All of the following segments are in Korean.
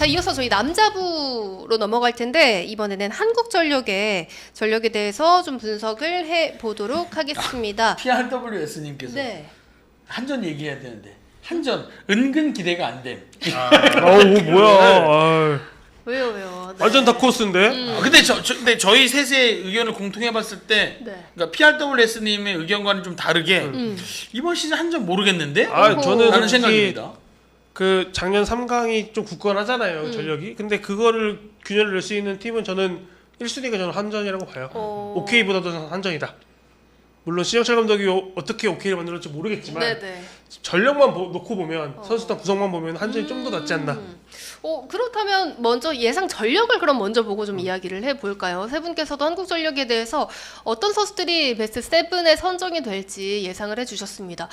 자, 이어서 저희 남자부로 넘어갈 텐데 이번에는 한국전력에 대해서 좀 분석을 해보도록 하겠습니다. PRWS님께서 네. 한전 얘기해야 되는데 한전 은근 기대가 안 됨. 뭐야. 왜요? 네. 완전 다크호스인데? 근데 저희 셋의 의견을 공통해봤을 때, 네. 그러니까 PRWS님의 의견과는 좀 다르게 이번 시즌 한전 모르겠는데? 저는 라는 솔직히 생각입니다. 그 작년 3강이 좀 굳건하잖아요, 전력이. 근데 그거를 균열을 낼 수 있는 팀은 저는 1순위가 저는 한전이라고 봐요. OK보다도 한전이다. 물론 신영철 감독이 어떻게 OK를 만들었지 모르겠지만 네네. 전력만 놓고 보면 선수단 구성만 보면 한전이 좀 더 낫지 않나. 그렇다면 먼저 예상 전력을 그럼 먼저 보고 좀 이야기를 해볼까요? 세 분께서도 한국전력에 대해서 어떤 선수들이 베스트 7에 선정이 될지 예상을 해주셨습니다.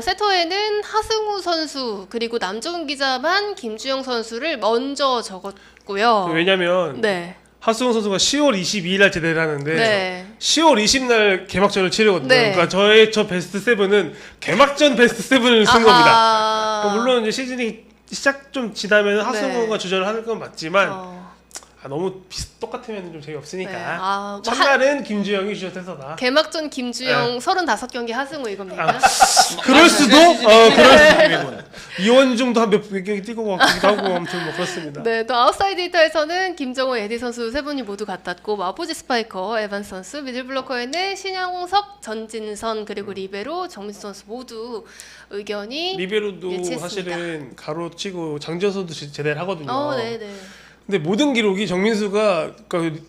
세터에는 하승우 선수 그리고 남정은 기자만 김주영 선수를 먼저 적었고요. 왜냐면 네. 하승우 선수가 10월 22일 날 제대를 하는데 네. 10월 20날 개막전을 치르거든요. 네. 그러니까 저 베스트 7은 개막전 베스트 7을 쓴 겁니다. 물론 이제 시즌이 시작 좀 지나면 하승우가 주전을 하는 건 맞지만 너무 똑같으면 좀 재미없으니까 네. 첫날은 김주영이 주전해서다. 개막전 김주영 35경기 하승우 이겁니까? 그럴 수도? 그럴 수도. 이원중도 한 몇 경기 뛰고 같기도 하고 아무튼 뭐 그렇습니다. 네, 또 아웃사이드 히터에서는 김정호, 에디 선수 세 분이 모두 같았고 아포지 스파이커, 에반스 선수, 미들블로커에는 신영석, 전진선 그리고 리베로, 정민수 선수 모두 의견이 리베로도 일치했습니다. 사실은 가로치고 장지현 선수도 제대를 하거든요. 네네. 근데 모든 기록이 정민수가 그러니까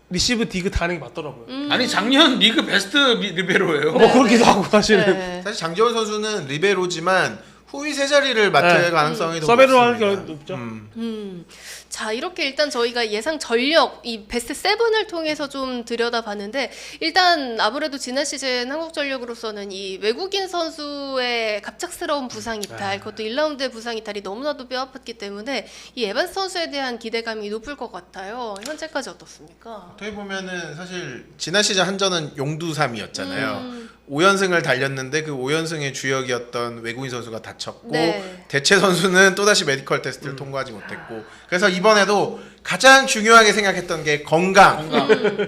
리시브 디그 다 하는 게 맞더라고요. 아니 작년 리그 베스트 리베로예요. 뭐 그렇기도 하고 사실은. 네. 사실 장지원 선수는 리베로지만 후위 세 자리를 맡을 가능성이 더 서베로 할 높습니다. 게 높죠. 자, 이렇게 일단 저희가 예상 전력 이 베스트 7을 통해서 좀 들여다봤는데 일단 아무래도 지난 시즌 한국전력으로서는 이 외국인 선수의 갑작스러운 부상 이탈, 그것도 1라운드의 부상 이탈이 너무나도 뼈아팠기 때문에 이 에반스 선수에 대한 기대감이 높을 것 같아요. 현재까지 어떻습니까? 어떻게 보면은 사실 지난 시즌 한전은 용두삼이었잖아요. 5연승을 달렸는데 그 5연승의 주역이었던 외국인 선수가 다쳤고 네. 대체 선수는 또다시 메디컬 테스트를 통과하지 못했고 그래서 이번에도 가장 중요하게 생각했던 게 건강.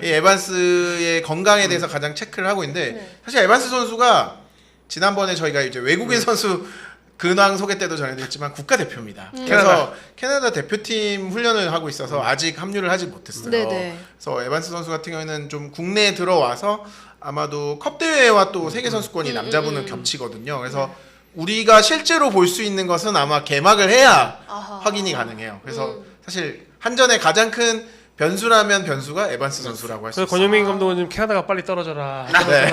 이 에반스의 건강에 대해서 가장 체크를 하고 있는데 사실 에반스 선수가 지난번에 저희가 이제 외국인 선수 근황 소개 때도 전해드렸지만 국가대표입니다. 그래서 캐나다 대표팀 훈련을 하고 있어서 아직 합류를 하지 못했어요. 네네. 그래서 에반스 선수 같은 경우에는 좀 국내에 들어와서 아마도 컵 대회와 또 세계 선수권이 남자분은 겹치거든요. 그래서 우리가 실제로 볼 수 있는 것은 아마 개막을 해야 확인이 가능해요. 그래서 사실 한전의 가장 큰 변수라면 변수가 에반스 선수라고 할 수 그래서 있어요. 권영민 감독은 좀 캐나다가 빨리 떨어져라. 네.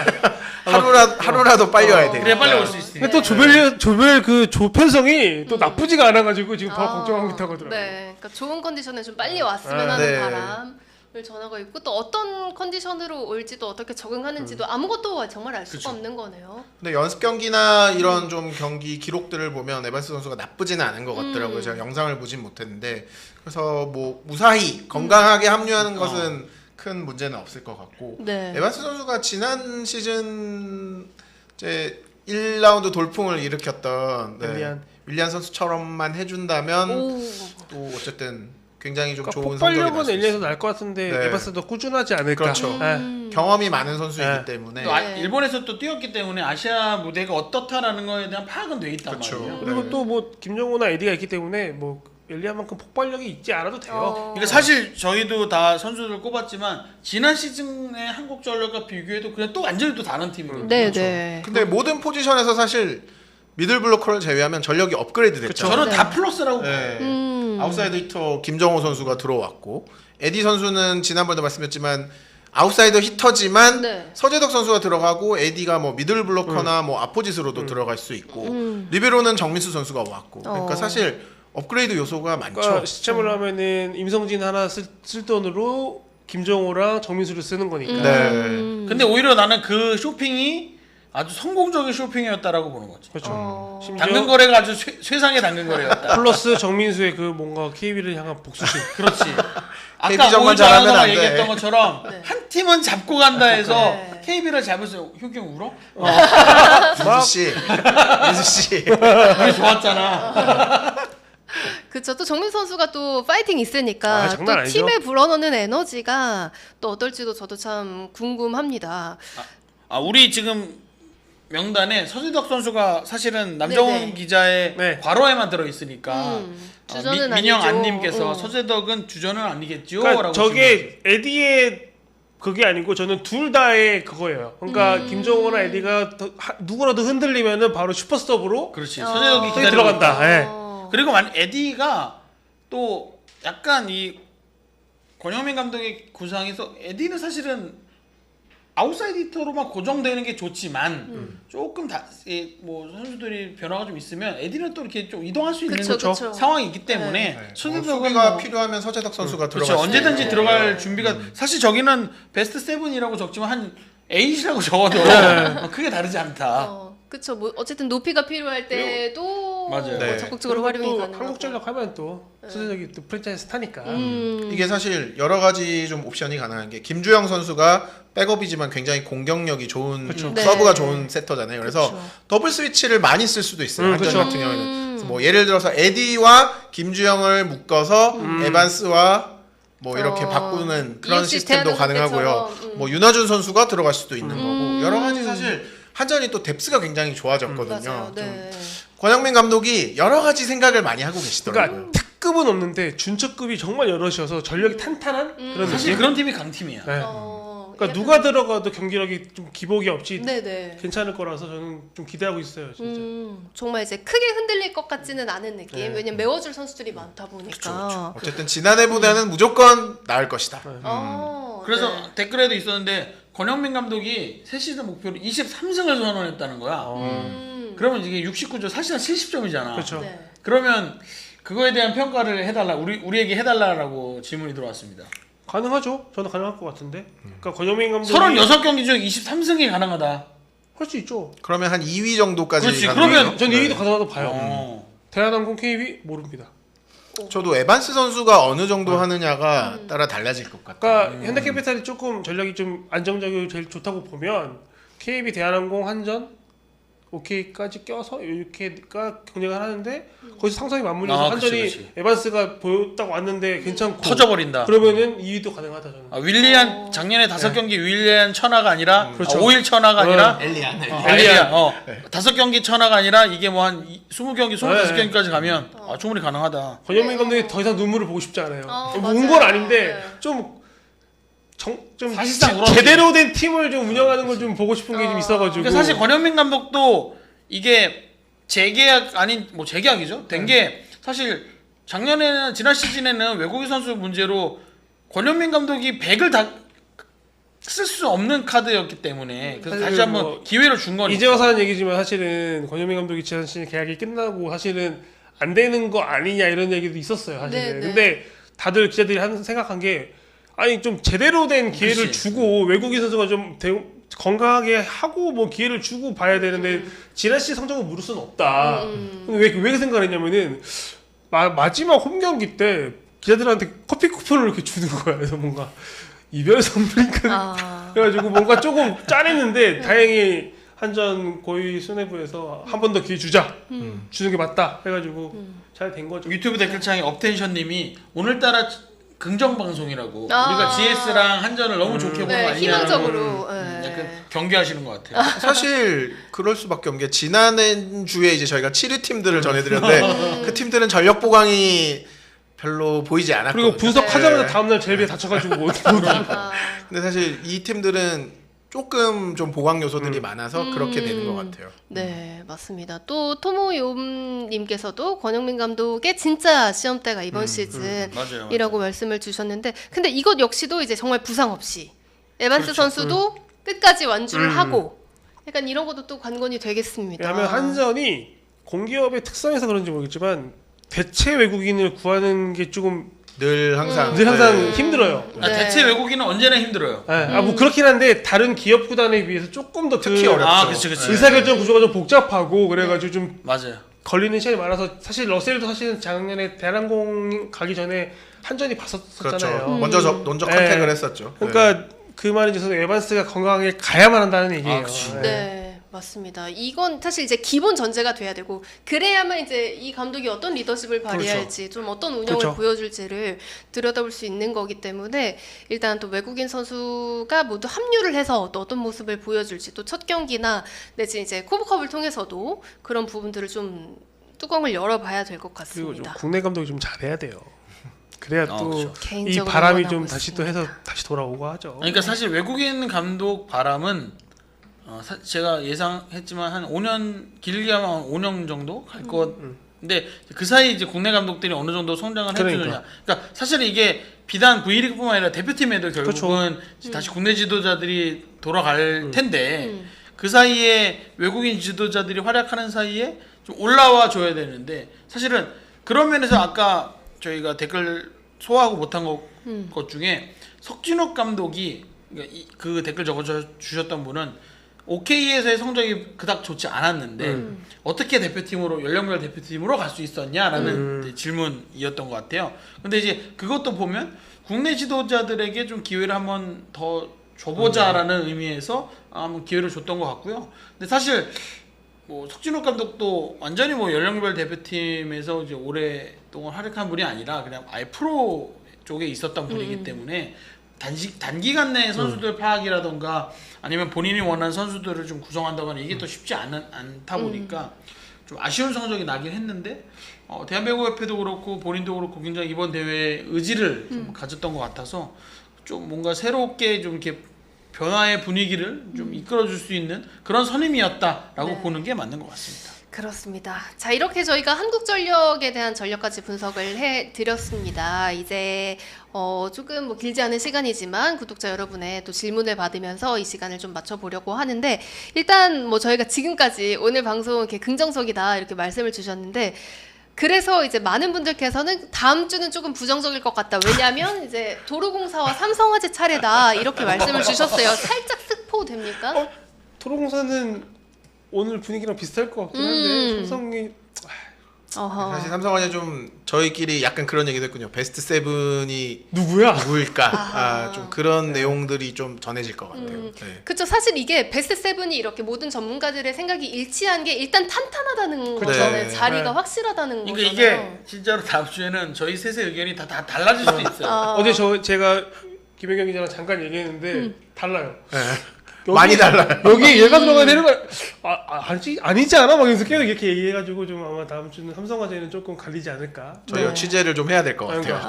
하루라도 빨리 와야 돼요. 그래 빨리 올 수 있으니까. 근데 또 조별 그 조편성이 또 나쁘지가 않아가지고 지금 더 걱정하고 있다고 하더라고요. 네, 그러니까 좋은 컨디션에 좀 빨리 왔으면 하는 네. 바람을 전하고 있고 또 어떤 컨디션으로 올지도 어떻게 적응하는지도 아무것도 정말 알 수가 없는 거네요. 근데 연습 경기나 이런 좀 경기 기록들을 보면 에반스 선수가 나쁘지는 않은 것 같더라고요. 제가 영상을 보진 못했는데 그래서 뭐 무사히 건강하게 합류하는 것은 큰 문제는 없을 것 같고 네. 에반스 선수가 지난 시즌 이제 1라운드 돌풍을 일으켰던 윌리안 선수처럼만 해준다면 또 어쨌든 굉장히 좀 좋은 성적이 날 폭발력은 수 엘리에서 있어요. 날 것 같은데 네. 에바스도 꾸준하지 않을까. 그렇죠. 네. 경험이 많은 선수이기 네. 때문에 또 일본에서 또 뛰었기 때문에 아시아 무대가 어떻다라는 거에 대한 파악은 돼 있단 그렇죠. 말이에요. 그리고 또 뭐 김정호나 에디가 있기 때문에 뭐 엘리아만큼 폭발력이 있지 않아도 돼요. 그러니까 사실 저희도 다 선수들 꼽았지만 지난 시즌의 한국전력과 비교해도 그냥 또 완전히 또 다른 팀이거든요. 네, 그렇죠. 네. 근데 모든 포지션에서 사실 미들 블로커를 제외하면 전력이 업그레이드 됐죠. 저는 다 플러스라고 네. 봐요. 아웃사이드 히터 김정호 선수가 들어왔고 에디 선수는 지난번에도 말씀드렸지만 아웃사이더 히터지만 네. 서재덕 선수가 들어가고 에디가 뭐 미들 블로커나 뭐 아포짓으로도 들어갈 수 있고 리베로는 정민수 선수가 왔고 그러니까 사실 업그레이드 요소가 많죠. 그러니까 시점을 하면은 임성진 하나 쓸 돈으로 김정호랑 정민수를 쓰는 거니까. 네. 근데 오히려 나는 그 쇼핑이 아주 성공적인 쇼핑이었다라고 보는 거지. 그렇죠. 심지어 당근 거래가 아주 최상의 당근 거래였다. 플러스 정민수의 그 뭔가 KB를 향한 복수심. 그렇지. KB 아까 정만 오일장 잘하면 하나가 안 돼. 얘기했던 것처럼 잡고 팀은 잡고 간다 해서 네. KB를 잡으면서 효기 형 울어? 민수 씨, 민수 씨. 그게 좋았잖아. 그쵸. 또 정민 선수가 또 파이팅 있으니까 아, 또 장난 아니죠. 팀에 불어넣는 에너지가 또 어떨지도 저도 참 궁금합니다. 우리 지금 명단에 서재덕 선수가 사실은 남정훈 네네. 기자의 네. 괄호에만 들어 있으니까 주전은 민영 아니죠. 안님께서 서재덕은 주전은 아니겠지요? 그러니까 라고 저게 에디의 그게 아니고 저는 둘 다의 그거예요. 그러니까 김정호나 에디가 누구라도 흔들리면은 바로 슈퍼스톱으로 그렇지. 서재덕이 거기 기다리고 들어간다. 있다. 예. 그리고 에디가 또 약간 이 권영민 감독의 구상에서 에디는 사실은 아웃사이드 히터로만 고정되는 게 좋지만 조금 뭐 선수들이 변화가 좀 있으면 에디는 또 이렇게 좀 이동할 수 있는 그쵸, 그쵸. 상황이 있기 때문에 네. 뭐 서재덕은 수비가 필요하면 서재덕 선수가 그렇죠. 들어갈 수 언제든지 있고. 들어갈 준비가 사실 저기는 베스트 7이라고 적지만 한 8이라고 적어도 크게 다르지 않다. 그쵸. 뭐 어쨌든 높이가 필요할 때도 맞아요. 뭐 네. 적극적으로 그리고 활용이 또 가능하고. 한국전력 하면 또 수제적이 또 프랜차이즈 타니까. 이게 사실 여러 가지 좀 옵션이 가능한 게 김주영 선수가 백업이지만 굉장히 공격력이 좋은 네. 서브가 좋은 세터잖아요. 그래서 그쵸. 더블 스위치를 많이 쓸 수도 있어요. 한전 그쵸. 같은 경우에는 그래서 뭐 예를 들어서 에디와 김주영을 묶어서 에반스와 뭐 이렇게 바꾸는 그런 EFC 시스템도 대한항공 가능하고요. 때처럼, 뭐 윤하준 선수가 들어갈 수도 있는 거고 여러 가지 사실 한전이 또 뎁스가 굉장히 좋아졌거든요. 맞아요. 좀 네. 권영민 감독이 여러 가지 생각을 많이 하고 계시더라고요. 그러니까 특급은 없는데 준척급이 정말 여럿이어서 전력이 탄탄한 그런 사실 느낌. 그런 팀이 강팀이야. 네. 그러니까 약간- 누가 들어가도 경기력이 좀 기복이 없이 네네. 괜찮을 거라서 저는 좀 기대하고 있어요, 진짜. 정말 이제 크게 흔들릴 것 같지는 않은 느낌. 네. 왜냐면 메워줄 선수들이 많다 보니까. 어쨌든 지난해보다는 무조건 나을 것이다. 그래서 네. 댓글에도 있었는데 권영민 감독이 새 시즌 목표로 23승을 선언했다는 거야. 그러면 이게 69점 사실은 70점이잖아. 그렇죠. 네. 그러면 그거에 대한 평가를 해달라 우리에게 해달라라고 질문이 들어왔습니다. 가능하죠. 저는 가능할 것 같은데. 그러니까 권영민 감독이 36경기 중 23승이 가능하다. 할 수 있죠. 그러면 한 2위 정도까지 그렇지, 가는 그러면 거죠? 전 네. 2위도 가능하다고 봐요. 어. 대한항공 KB 모릅니다. 저도 에반스 선수가 어느 정도 하느냐가 따라 달라질 것 같아요. 그러니까 현대캐피탈이 조금 전력이 좀 안정적이고 제일 좋다고 보면 KB, 대한항공, 한전, OK까지 껴서 이렇게가 경쟁을 하는데 거기서 상성이 맞물려서 아, 한전이 그치. 에반스가 보였다고 왔는데 괜찮고 터져버린다. 그러면은 2위도 가능하다 저는. 윌리안 작년에 5경기 윌리안 천하가 아니라 그렇죠. 5일 천하가 아니라 엘리안. 엘리안 5경기 천하가 아니라 이게 뭐 한 20경기 25경기까지 가면 충분히 가능하다. 권영민 감독이 더 이상 눈물을 보고 싶지 않아요. 뭐 운 맞아요. 건 아닌데 네. 좀 사실상 울었지. 제대로 된 팀을 좀 운영하는 걸 좀 보고 싶은 게 좀 있어가지고. 그러니까 사실 권현민 감독도 이게 재계약 아닌 뭐 재계약이죠. 된 게 사실 작년에는 지난 시즌에는 외국인 선수 문제로 권현민 감독이 100을 다 쓸 수 없는 카드였기 때문에 그래서 다시 한번 뭐 기회를 준 거니까. 이제 와서 하는 얘기지만 사실은 권영민 감독이 지난 시즌 계약이 끝나고 사실은 안 되는 거 아니냐 이런 얘기도 있었어요 사실은. 네, 네. 근데 다들 기자들이 생각한 게 아니 좀 제대로 된 기회를 그치. 주고 외국인 선수가 좀 건강하게 하고 뭐 기회를 주고 봐야 되는데 지난 시즌 성적을 물을 수는 없다. 근데 왜 생각했냐면은 마지막 홈 경기 때 기자들한테 커피 쿠폰을 이렇게 주는 거야. 그래서 뭔가 이별 선물인가 그래가지고 뭔가 조금 짠했는데 다행히 한전 고위 수뇌부에서 한 번 더 기회 주자 주는 게 맞다 해가지고 잘 된 거죠. 유튜브 댓글창에 업텐션님이 오늘따라 긍정 방송이라고 우리가 아. GS랑 한전을 너무 좋게 보는 거 네, 아니냐고 희망적으로. 약간 경계하시는 것 같아요. 사실 그럴 수밖에 없는 게 지난주에 이제 저희가 7위 팀들을 전해드렸는데 그 팀들은 전력 보강이 별로 보이지 않았거든요. 그리고 분석하자마자 네. 다음날 젤비에 다쳐가지고 못 근데 사실 이 팀들은 조금 좀 보강 요소들이 많아서 그렇게 되는 것 같아요. 네, 맞습니다. 또 토모요님께서도 권영민 감독의 진짜 시험대가 이번 시즌이라고 말씀을 주셨는데, 근데 이것 역시도 이제 정말 부상 없이 에반스 선수도 끝까지 완주를 하고, 약간 이런 것도 또 관건이 되겠습니다. 왜냐하면 한전이 공기업의 특성에서 그런지 모르겠지만 대체 외국인을 구하는 게 조금 늘 항상 늘 힘들어요. 아, 네. 대체 외국인은 언제나 힘들어요. 네. 뭐 그렇긴 한데 다른 기업 구단에 비해서 조금 더 특히 어렵죠. 아, 그치. 의사결정 구조가 좀 복잡하고 그래가지고 좀 맞아요. 걸리는 시간이 많아서 사실 러셀도 사실은 작년에 대한항공 가기 전에 한전이 봤었잖아요. 그렇죠. 먼저 컨택을 했었죠. 그러니까 그 말인 즉슨 에반스가 건강하게 가야만 한다는 얘기예요. 그치. 네, 맞습니다. 이건 사실 이제 기본 전제가 돼야 되고 그래야만 이제 이 감독이 어떤 리더십을 발휘할지 좀 어떤 운영을 그렇죠. 보여줄지를 들여다볼 수 있는 거기 때문에 일단 또 외국인 선수가 모두 합류를 해서 또 어떤 모습을 보여줄지 또 첫 경기나 내지 이제 코브컵을 통해서도 그런 부분들을 좀 뚜껑을 열어봐야 될 것 그리고 좀 같습니다. 국내 감독이 좀 잘해야 돼요. 그래야 또 그렇죠. 이 개인적으로 바람이 응원하고 좀 다시 또 있습니다. 해서 다시 돌아오고 하죠. 그러니까 사실 외국인 감독 바람은 제가 예상했지만 한 5년 길게 하면 한 5년 정도 갈 것. 근데 그 사이 이제 국내 감독들이 어느 정도 성장을 해주느냐. 그러니까 사실 이게 비단 V리그뿐만 아니라 대표팀 애들 결국은 다시 국내 지도자들이 돌아갈 텐데 그 사이에 외국인 지도자들이 활약하는 사이에 좀 올라와 줘야 되는데 사실은 그런 면에서 아까 저희가 댓글 소화하고 못한 것 중에 석진욱 감독이 그러니까 그 댓글 적어주셨던 분은 OK에서의 성적이 그닥 좋지 않았는데 어떻게 대표팀으로 연령별 대표팀으로 갈 수 있었냐라는 이제 질문이었던 것 같아요. 근데 이제 그것도 보면 국내 지도자들에게 좀 기회를 한번 더 줘보자라는 의미에서 한번 기회를 줬던 것 같고요. 근데 사실 뭐 석진욱 감독도 완전히 뭐 연령별 대표팀에서 이제 오랫동안 활약한 분이 아니라 그냥 아예 프로 쪽에 있었던 분이기 때문에 단기간 내에 선수들 파악이라던가 아니면 본인이 원하는 선수들을 좀 구성한다거나 이게 또 쉽지 않다 보니까 좀 아쉬운 성적이 나긴 했는데 대한배구협회도 그렇고 본인도 그렇고 굉장히 이번 대회에 의지를 좀 가졌던 것 같아서 좀 뭔가 새롭게 좀 이렇게 변화의 분위기를 좀 이끌어줄 수 있는 그런 선임이었다라고 네. 보는 게 맞는 것 같습니다. 그렇습니다. 자, 이렇게 저희가 한국전력에 대한 전력까지 분석을 해드렸습니다. 이제 조금 뭐 길지 않은 시간이지만 구독자 여러분의 또 질문을 받으면서 이 시간을 좀 맞춰보려고 하는데 일단 뭐 저희가 지금까지 오늘 방송 이렇게 긍정적이다 이렇게 말씀을 주셨는데 그래서 이제 많은 분들께서는 다음 주는 조금 부정적일 것 같다. 왜냐하면 이제 도로공사와 삼성화재 차례다 이렇게 말씀을 주셨어요. 살짝 스포 됩니까? 토로공사는 오늘 분위기랑 비슷할 것 같긴 한데 삼성이 어허. 사실 삼성화재 좀 저희끼리 약간 그런 얘기도 했군요. 베스트 세븐이 누구야? 누구일까? 좀 그런 내용들이 좀 전해질 것 같아요. 네. 그렇죠. 사실 이게 베스트 세븐이 이렇게 모든 전문가들의 생각이 일치한 게 일단 탄탄하다는 그쵸. 거잖아요. 네. 자리가 네. 확실하다는 그러니까 거잖아요. 이게 진짜로 다음 주에는 저희 셋의 의견이 다 달라질 수도 있어요. 어제 제가 김혜경 기자랑 잠깐 얘기했는데 달라요. 네. 많이 달라요. 여기 얘가 들어가야 되는 거 아니지 않아? 막 계속 이렇게 얘기해가지고 좀 아마 다음 주는 삼성화재는 조금 갈리지 않을까. 저희가 취재를 좀 해야 될 것 같아요.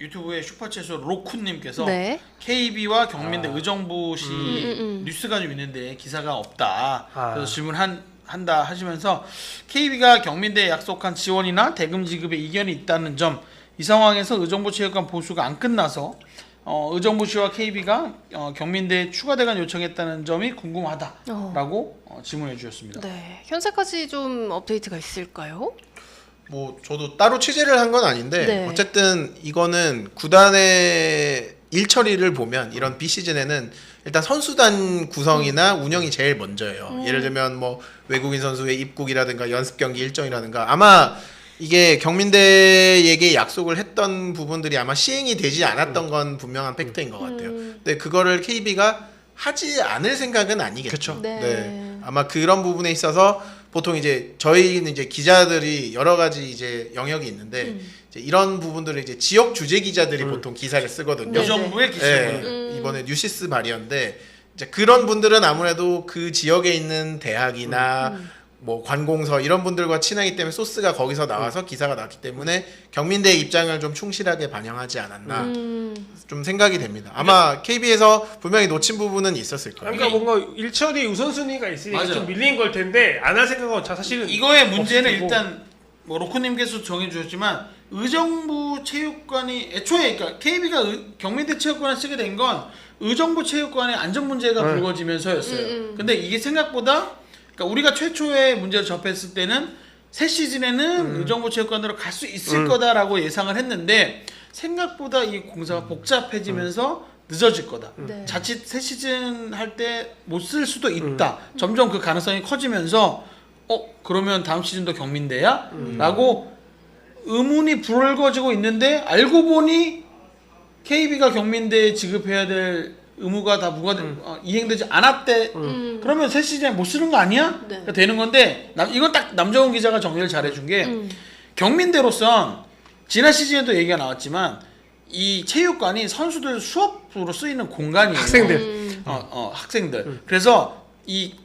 유튜브에 슈퍼챗으로 로쿤님께서 네. KB와 경민대 의정부시 뉴스가 좀 있는데 기사가 없다. 그래서 질문한다 하시면서 KB가 경민대에 약속한 지원이나 대금 지급에 이견이 있다는 점, 이 상황에서 의정부체육관 보수가 안 끝나서 의정부시와 KB가 경민대에 추가 대관 요청했다는 점이 궁금하다라고 질문해 주셨습니다. 네. 현재까지 좀 업데이트가 있을까요? 뭐 저도 따로 취재를 한 건 아닌데 네. 어쨌든 이거는 구단의 일 처리를 보면 이런 비시즌에는 일단 선수단 구성이나 운영이 제일 먼저예요. 예를 들면 뭐 외국인 선수의 입국이라든가 연습 경기 일정이라든가 아마 이게 경민대에게 약속을 했던 부분들이 아마 시행이 되지 않았던 건 분명한 팩트인 것 같아요. 근데 그거를 KB가 하지 않을 생각은 아니겠죠. 네. 아마 그런 부분에 있어서 보통 이제 저희는 이제 기자들이 여러 가지 이제 영역이 있는데 이제 이런 부분들을 이제 지역 주재 기자들이 보통 기사를 쓰거든요. 의정부의 기사를 네. 이번에 뉴시스 발이었는데 이제 그런 분들은 아무래도 그 지역에 있는 대학이나 뭐 관공서 이런 분들과 친하기 때문에 소스가 거기서 나와서 기사가 났기 때문에 경민대의 입장을 좀 충실하게 반영하지 않았나 좀 생각이 됩니다. 아마 KB에서 분명히 놓친 부분은 있었을 거예요. 그러니까 뭔가 일처리 우선순위가 있으니까 맞아요. 좀 밀린 걸 텐데 안 할 생각은 사실은 이거의 문제는 없었고. 일단 뭐 로코님께서 정해주셨지만 의정부 체육관이 애초에 그러니까 KB가 경민대 체육관을 쓰게 된 건 의정부 체육관의 안전 문제가 불거지면서였어요. 근데 이게 생각보다 그러니까 우리가 최초의 문제를 접했을 때는 새 시즌에는 의정부 체육관으로 갈 수 있을 거다라고 예상을 했는데 생각보다 이 공사가 복잡해지면서 늦어질 거다. 네. 자칫 새 시즌 할 때 못 쓸 수도 있다. 점점 그 가능성이 커지면서 그러면 다음 시즌도 경민대야? 라고 의문이 불거지고 있는데 알고 보니 KB가 경민대에 지급해야 될 의무가 다 이행되지 않았대. 그러면 새 시즌에 못 쓰는 거 아니야? 네. 그러니까 되는 건데 이건 딱 남정훈 기자가 정리를 잘해준 게 경민대로선 지난 시즌에도 얘기가 나왔지만 이 체육관이 선수들 수업으로 쓰이는 공간이에요. 학생들. 학생들. 그래서 이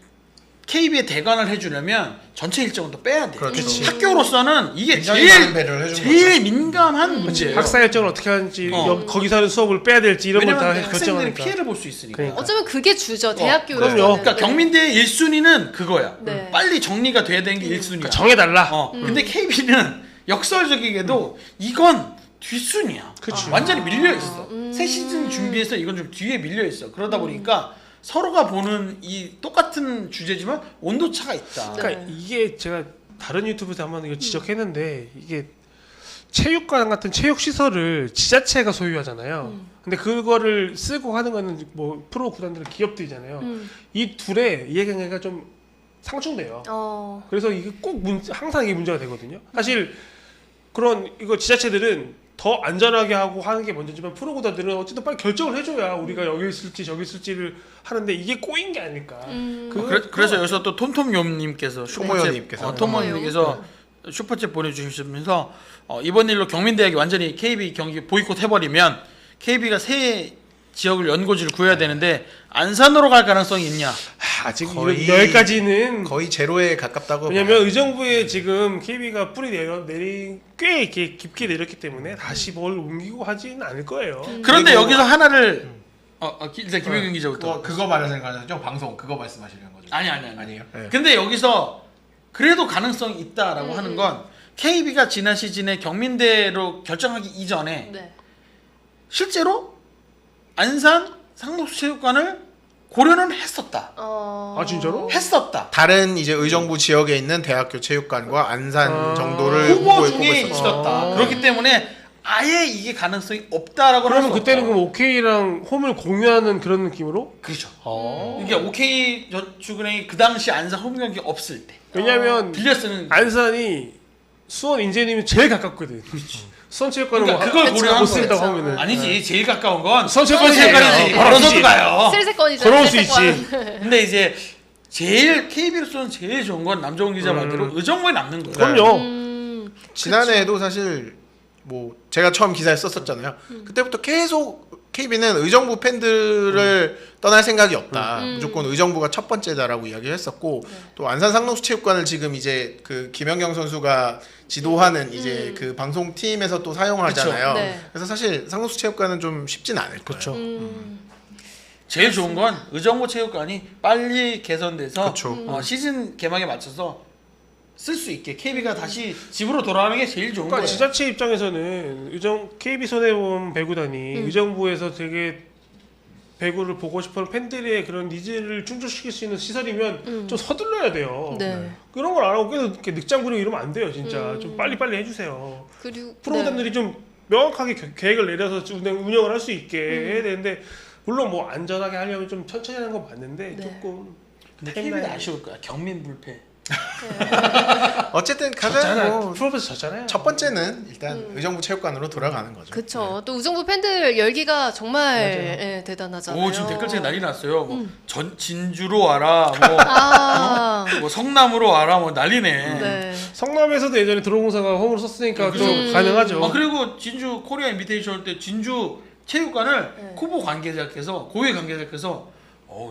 KB에 대관을 해주려면 전체 일정은 또 빼야 돼. 그렇지. 학교로서는 이게 굉장히 많은 배려를 해주는 제일 민감한 문제예요. 학사 일정을 어떻게 하는지 거기서 하는 수업을 빼야 될지 이런 걸 다 왜냐면 학생들이 결정하니까. 피해를 볼 수 있으니까. 그러니까. 어쩌면 그게 주죠. 대학교. 그럼요. 그러니까 경민대의 1순위는 그거야. 네. 빨리 정리가 돼야 되는 게 1순위야. 그러니까 정해달라. 근데 KB는 역설적이게도 이건 뒷순위야. 그치. 완전히 밀려 있어. 새 시즌 준비해서 이건 좀 뒤에 밀려 있어. 그러다 보니까 서로가 보는 이 똑같은 주제지만 온도 차가 있다. 그러니까 이게 제가 다른 유튜브에서 한번 이거 지적했는데 이게 체육관 같은 체육 시설을 지자체가 소유하잖아요. 근데 그거를 쓰고 하는 거는 뭐 프로 구단들 기업들이잖아요. 이 둘의 이해관계가 좀 상충돼요. 그래서 이게 꼭 항상 이게 문제가 되거든요. 사실 그런 이거 지자체들은 더 안전하게 하고 하는 게 먼저지만 프로 구단들은 어쨌든 빨리 결정을 해줘야 우리가 여기 있을지 저기 있을지를 하는데 이게 꼬인 게 아닐까. 그래서 여기서 또 톰톰요님께서 톰모님께서 슈퍼챗 보내주시면서 이번 일로 경민대학이 완전히 KB 경기 보이콧 해버리면 KB가 새 지역을 연고지를 구해야 되는데 안산으로 갈 가능성이 있냐? 아직 거의- 여기까지는 거의 제로에 가깝다고. 왜냐면 봐요. 의정부에 지금 KB가 뿌리 내린 꽤 이렇게 깊게 내렸기 때문에 다시 뭘 옮기고 하지는 않을 거예요. 그런데 그리고 여기서 하나를 일단 김효경 기자부터. 그거 말하는 거죠? 방송 그거 말씀하시는 거죠? 아니. 아니에요. 네. 근데 여기서 그래도 가능성이 있다라고 하는 건 KB가 지난 시즌에 경민대로 결정하기 이전에 네. 실제로 안산 상록수체육관을 고려는 했었다. 아 진짜로? 했었다. 다른 이제 의정부 지역에 있는 대학교 체육관과 안산 정도를 후보 후보에 중에 꼽았었죠. 있었다. 그렇기 때문에 아예 이게 가능성이 없다라고 그러면 그때는 그럼 OK랑 홈을 공유하는 그런 느낌으로? 그렇죠. 이게 OK 저축은행이 그 당시 안산 홈 경기 없을 때 왜냐면 빌려 쓰는 안산이 수원 인제님이 제일 가깝거든. 수원 체육관은 그러니까 뭐 그걸 고려한 못 거예요. 쓴다고 하면은 아니지 제일 가까운 건 선체권이지. 선체권이지. 걸어서도 가요. 쓸세권이죠. 걸어올 수 쓸세권. 있지. 근데 이제 제일 KB로서는 제일 좋은 건 남정훈 기자 말대로 의정부에 남는 거예요. 그럼요. 지난해에도 사실 뭐 제가 처음 기사에 썼었잖아요. 그때부터 계속 KB는 의정부 팬들을 떠날 생각이 없다. 무조건 의정부가 첫 번째다라고 이야기를 했었고 또 안산 상록수체육관을 지금 이제 그 김연경 선수가 지도하는 이제 그 방송팀에서 또 사용하잖아요. 그쵸. 네. 그래서 사실 상록수체육관은 좀 쉽진 않을 거예요. 그렇죠. 제일 좋은 건 의정부 체육관이 빨리 개선돼서 그쵸. 시즌 개막에 맞춰서 쓸 수 있게 KB가 다시 집으로 돌아가는 게 제일 좋은 그러니까 거예요. 지자체 입장에서는 KB 손해보험 배구단이 의정부에서 되게 배구를 보고 싶어하는 팬들의 그런 니즈를 충족시킬 수 있는 시설이면 좀 서둘러야 돼요. 네. 그런 걸 안 하고 계속 이렇게 늑장 부리고 이러면 안 돼요, 진짜. 좀 빨리빨리 해주세요. 그리고 프로단들이 좀 명확하게 계획을 내려서 운영을 할 수 있게 해야 되는데 물론 뭐 안전하게 하려면 좀 천천히 하는 건 맞는데 네. 조금 근데 KB는 아쉬울 거야. 경민 불패. 어쨌든 가장 졌잖아. 뭐 프로에서 졌잖아요. 첫 번째는 일단 의정부 체육관으로 돌아가는 거죠. 그쵸. 또 우정부 팬들 열기가 정말 대단하잖아요. 오 지금 댓글창에 난리 났어요. 뭐 진주로 와라. 뭐 성남으로 와라. 뭐 난리네. 네. 성남에서도 예전에 드론공사가 홈으로 썼으니까 또 가능하죠. 그리고 진주 코리아 인비테이션 때 진주 체육관을 코보 관계자께서 고위 관계자께서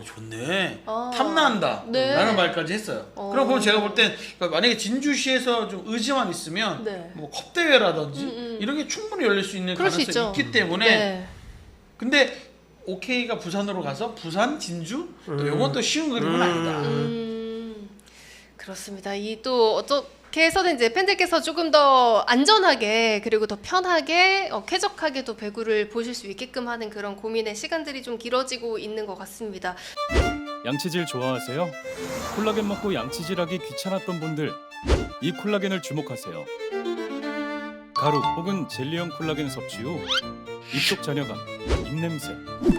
좋네 탐난다 네. 라는 말까지 했어요. 그럼 보면 제가 볼 땐 만약에 진주시에서 좀 의지만 있으면 네. 뭐 컵대회라든지 이런 게 충분히 열릴 수 있는 그럴 수 가능성이 있죠. 있기 때문에 네. 근데 OK가 부산으로 가서 부산 진주 또 요건 또 쉬운 그림은 아니다. 그렇습니다. 이 또 어떻게 해서든 이제 팬들께서 조금 더 안전하게 그리고 더 편하게 쾌적하게 또 배구를 보실 수 있게끔 하는 그런 고민의 시간들이 좀 길어지고 있는 것 같습니다. 양치질 좋아하세요? 콜라겐 먹고 양치질하기 귀찮았던 분들, 이 콜라겐을 주목하세요. 가루 혹은 젤리형 콜라겐 섭취 후 입속 잔여감, 입냄새,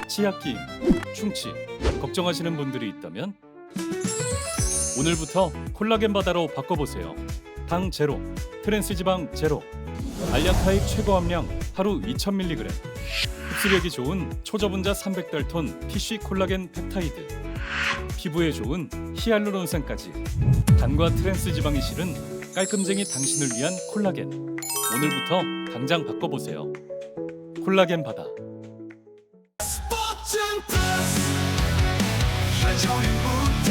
치약 기임, 충치 걱정하시는 분들이 있다면 오늘부터 콜라겐 바다로 바꿔보세요. 당 제로, 트랜스 지방 제로, 알약타입 최고 함량 하루 2000mg. 흡수력이 좋은 초저분자 300달톤 PC 콜라겐 펩타이드, 피부에 좋은 히알루론산까지 단과 트랜스 지방이 실은 깔끔쟁이 당신을 위한 콜라겐. 오늘부터 당장 바꿔보세요. 콜라겐 바다. 스포츠 플러스 한정의 무대